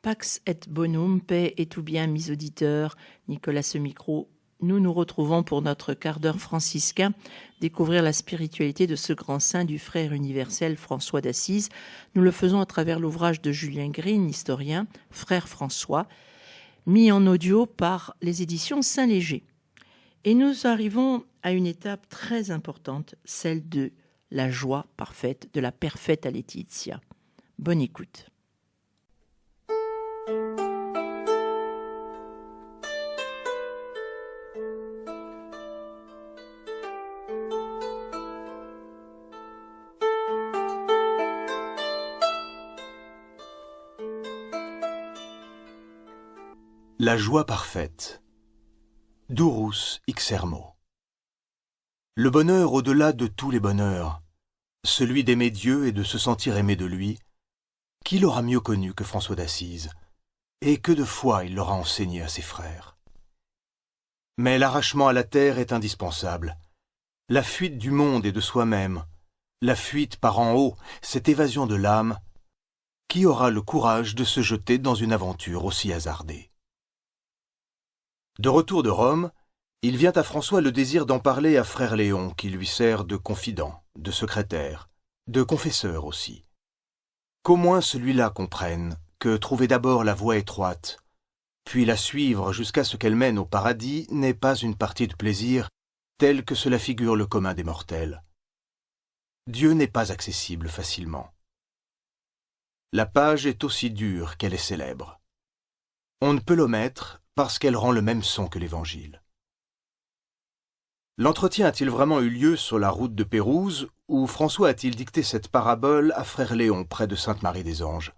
Pax et bonum, paix et tout bien, mis auditeurs, Nicolas Semicro. Nous nous retrouvons pour notre quart d'heure franciscain, découvrir la spiritualité de ce grand saint du frère universel François d'Assise. Nous le faisons à travers l'ouvrage de Julien Green, historien, Frère François, mis en audio par les éditions Saint-Léger. Et nous arrivons à une étape très importante, celle de la joie parfaite, de la perfetta Laetitia. Bonne écoute. La joie parfaite. Durus Ixermo. Le bonheur au-delà de tous les bonheurs, celui d'aimer Dieu et de se sentir aimé de lui, qui l'aura mieux connu que François d'Assise, et que de fois il l'aura enseigné à ses frères. Mais l'arrachement à la terre est indispensable. La fuite du monde et de soi-même, la fuite par en haut, cette évasion de l'âme, qui aura le courage de se jeter dans une aventure aussi hasardée? De retour de Rome, il vient à François le désir d'en parler à frère Léon, qui lui sert de confident, de secrétaire, de confesseur aussi. Qu'au moins celui-là comprenne que trouver d'abord la voie étroite, puis la suivre jusqu'à ce qu'elle mène au paradis, n'est pas une partie de plaisir telle que cela figure le commun des mortels. Dieu n'est pas accessible facilement. La page est aussi dure qu'elle est célèbre. On ne peut l'omettre parce qu'elle rend le même son que l'Évangile. L'entretien a-t-il vraiment eu lieu sur la route de Pérouse, ou François a-t-il dicté cette parabole à frère Léon près de Sainte-Marie-des-Anges?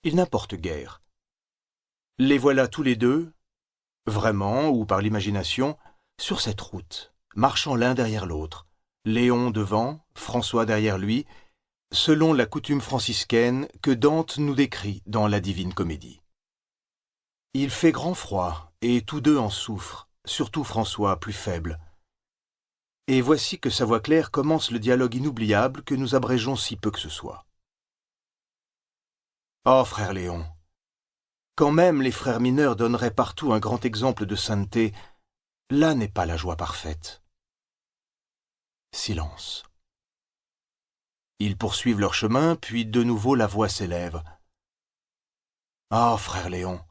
Il n'importe guère. Les voilà tous les deux, vraiment ou par l'imagination, sur cette route, marchant l'un derrière l'autre, Léon devant, François derrière lui, selon la coutume franciscaine que Dante nous décrit dans la Divine Comédie. Il fait grand froid, et tous deux en souffrent, surtout François, plus faible. Et voici que sa voix claire commence le dialogue inoubliable que nous abrégeons si peu que ce soit. « Oh, frère Léon, quand même les frères mineurs donneraient partout un grand exemple de sainteté, là n'est pas la joie parfaite. » Silence. Ils poursuivent leur chemin, puis de nouveau la voix s'élève. « Oh, frère Léon,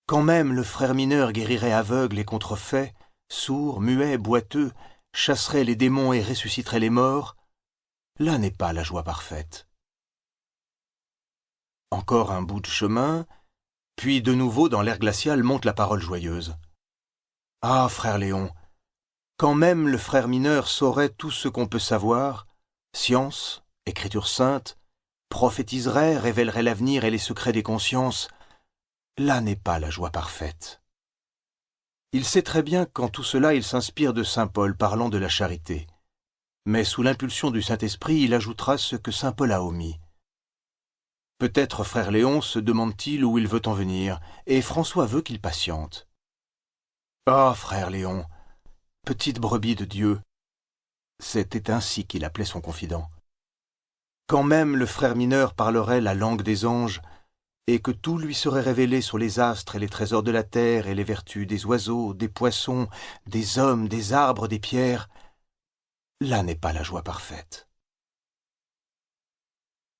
quand même le frère mineur guérirait aveugle et contrefait, sourd, muet, boiteux, chasserait les démons et ressusciterait les morts, là n'est pas la joie parfaite. » Encore un bout de chemin, puis de nouveau dans l'air glacial monte la parole joyeuse. « Ah, frère Léon, quand même le frère mineur saurait tout ce qu'on peut savoir, science, écriture sainte, prophétiserait, révélerait l'avenir et les secrets des consciences, là n'est pas la joie parfaite. » Il sait très bien qu'en tout cela il s'inspire de saint Paul parlant de la charité. Mais sous l'impulsion du Saint-Esprit, il ajoutera ce que saint Paul a omis. Peut-être frère Léon se demande-t-il où il veut en venir, et François veut qu'il patiente. « Ah, frère Léon, petite brebis de Dieu !» C'était ainsi qu'il appelait son confident. Quand même le frère mineur parlerait la langue des anges, et que tout lui serait révélé sur les astres et les trésors de la terre et les vertus des oiseaux, des poissons, des hommes, des arbres, des pierres, là n'est pas la joie parfaite.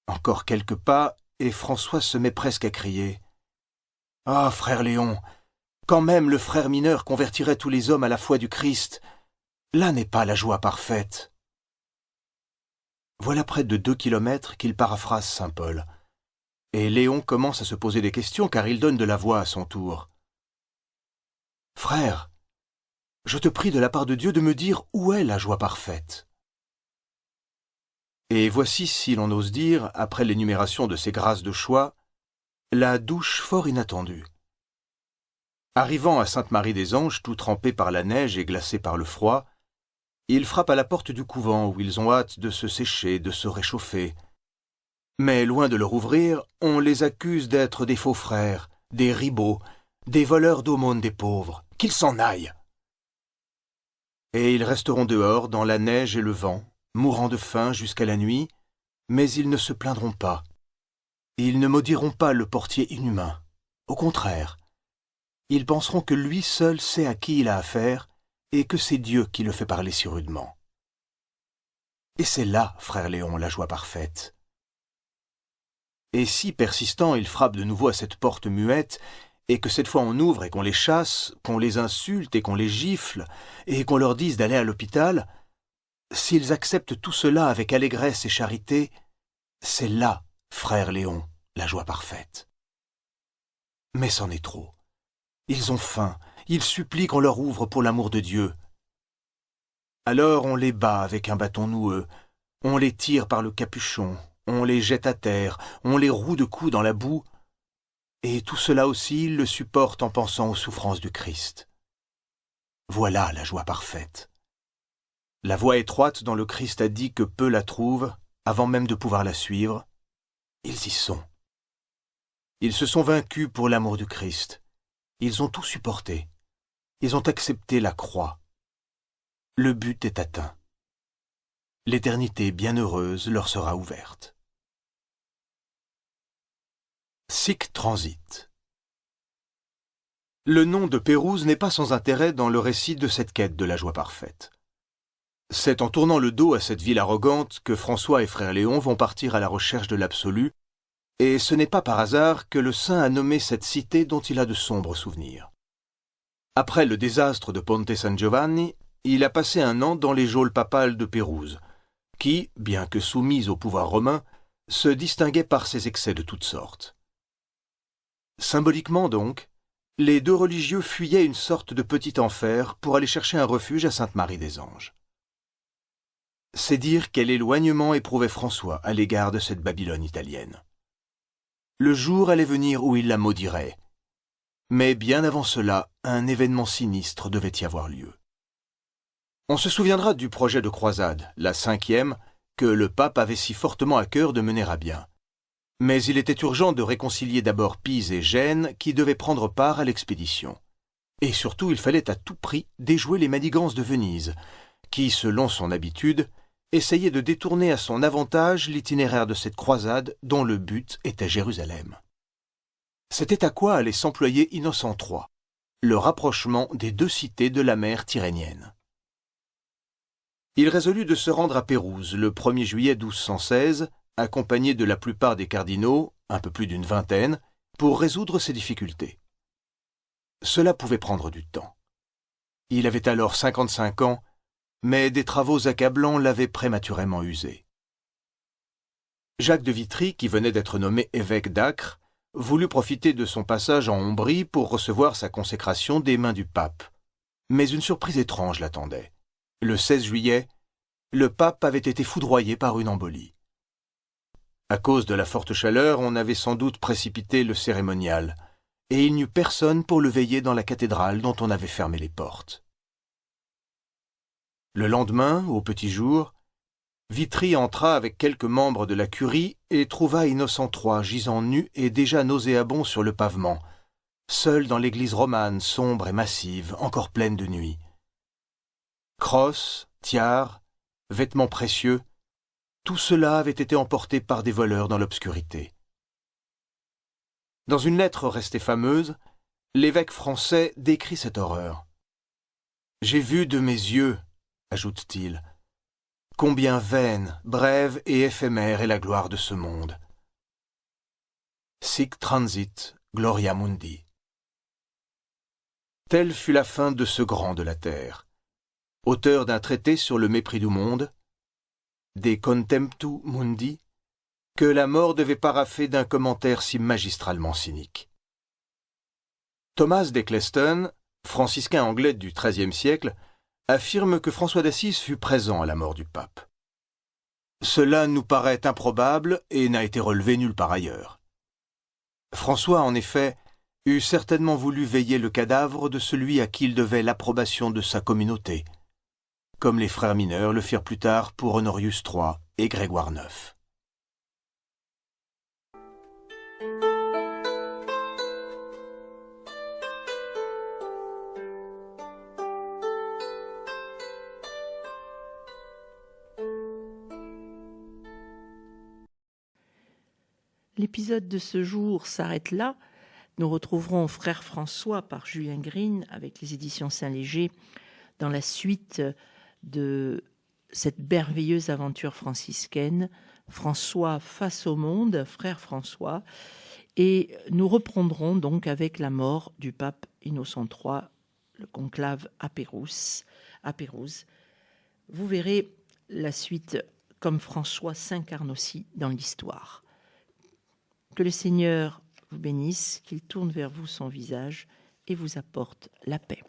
Encore quelques pas, et François se met presque à crier. « Ah, frère Léon, quand même le frère mineur convertirait tous les hommes à la foi du Christ, là n'est pas la joie parfaite. » Voilà près de 2 kilomètres qu'il paraphrase saint Paul. Et Léon commence à se poser des questions car il donne de la voix à son tour. « Frère, je te prie de la part de Dieu de me dire où est la joie parfaite. » Et voici, si l'on ose dire, après l'énumération de ces grâces de choix, la douche fort inattendue. Arrivant à Sainte-Marie-des-Anges, tout trempé par la neige et glacé par le froid, il frappe à la porte du couvent où ils ont hâte de se sécher, de se réchauffer. Mais loin de leur ouvrir, on les accuse d'être des faux frères, des ribauds, des voleurs d'aumônes des pauvres. Qu'ils s'en aillent! Et ils resteront dehors dans la neige et le vent, mourant de faim jusqu'à la nuit, mais ils ne se plaindront pas. Ils ne maudiront pas le portier inhumain. Au contraire, ils penseront que lui seul sait à qui il a affaire et que c'est Dieu qui le fait parler si rudement. Et c'est là, frère Léon, la joie parfaite. Et si, persistant, il frappe de nouveau à cette porte muette, et que cette fois on ouvre et qu'on les chasse, qu'on les insulte et qu'on les gifle, et qu'on leur dise d'aller à l'hôpital, s'ils acceptent tout cela avec allégresse et charité, c'est là, frère Léon, la joie parfaite. Mais c'en est trop. Ils ont faim, ils supplient qu'on leur ouvre pour l'amour de Dieu. Alors on les bat avec un bâton noueux, on les tire par le capuchon, on les jette à terre, on les roue de coups dans la boue, et tout cela aussi ils le supportent en pensant aux souffrances du Christ. Voilà la joie parfaite. La voie étroite dont le Christ a dit que peu la trouvent, avant même de pouvoir la suivre, ils y sont. Ils se sont vaincus pour l'amour du Christ. Ils ont tout supporté. Ils ont accepté la croix. Le but est atteint. L'éternité bienheureuse leur sera ouverte. Sic transit. Le nom de Pérouse n'est pas sans intérêt dans le récit de cette quête de la joie parfaite. C'est en tournant le dos à cette ville arrogante que François et frère Léon vont partir à la recherche de l'absolu, et ce n'est pas par hasard que le saint a nommé cette cité dont il a de sombres souvenirs. Après le désastre de Ponte San Giovanni, il a passé un an dans les geôles papales de Pérouse, qui, bien que soumise au pouvoir romain, se distinguait par ses excès de toutes sortes. Symboliquement donc, les deux religieux fuyaient une sorte de petit enfer pour aller chercher un refuge à Sainte-Marie-des-Anges. C'est dire quel éloignement éprouvait François à l'égard de cette Babylone italienne. Le jour allait venir où il la maudirait. Mais bien avant cela, un événement sinistre devait y avoir lieu. On se souviendra du projet de croisade, la 5e, que le pape avait si fortement à cœur de mener à bien. Mais il était urgent de réconcilier d'abord Pise et Gênes qui devaient prendre part à l'expédition. Et surtout, il fallait à tout prix déjouer les manigances de Venise, qui, selon son habitude, essayait de détourner à son avantage l'itinéraire de cette croisade dont le but était Jérusalem. C'était à quoi allait s'employer Innocent III, le rapprochement des deux cités de la mer Tyrrhénienne. Il résolut de se rendre à Pérouse le 1er juillet 1216, accompagné de la plupart des cardinaux, un peu plus d'une vingtaine, pour résoudre ces difficultés. Cela pouvait prendre du temps. Il avait alors 55 ans, mais des travaux accablants l'avaient prématurément usé. Jacques de Vitry, qui venait d'être nommé évêque d'Acre, voulut profiter de son passage en Ombrie pour recevoir sa consécration des mains du pape. Mais une surprise étrange l'attendait. Le 16 juillet, le pape avait été foudroyé par une embolie. À cause de la forte chaleur, on avait sans doute précipité le cérémonial, et il n'y eut personne pour le veiller dans la cathédrale dont on avait fermé les portes. Le lendemain, au petit jour, Vitry entra avec quelques membres de la curie et trouva Innocent III gisant nu et déjà nauséabond sur le pavement, seul dans l'église romane sombre et massive, encore pleine de nuit. Crosses, tiares, vêtements précieux, tout cela avait été emporté par des voleurs dans l'obscurité. Dans une lettre restée fameuse, l'évêque français décrit cette horreur. « J'ai vu de mes yeux, ajoute-t-il, combien vaine, brève et éphémère est la gloire de ce monde. Sic transit gloria mundi. Telle fut la fin de ce grand de la terre, auteur d'un traité sur le mépris du monde, De contemptu mundi, que la mort devait parapher d'un commentaire si magistralement cynique. Thomas d'Eccleston, franciscain anglais du XIIIe siècle, affirme que François d'Assise fut présent à la mort du pape. Cela nous paraît improbable et n'a été relevé nulle part ailleurs. François, en effet, eût certainement voulu veiller le cadavre de celui à qui il devait l'approbation de sa communauté, comme les frères mineurs le firent plus tard pour Honorius III et Grégoire IX. L'épisode de ce jour s'arrête là. Nous retrouverons Frère François par Julien Green avec les éditions Saint-Léger dans la suite de cette merveilleuse aventure franciscaine, François face au monde, Frère François. Et nous reprendrons donc avec la mort du pape Innocent III, le conclave à Pérouse. Vous verrez la suite comme François s'incarne aussi dans l'histoire. Que le Seigneur vous bénisse, qu'il tourne vers vous son visage et vous apporte la paix.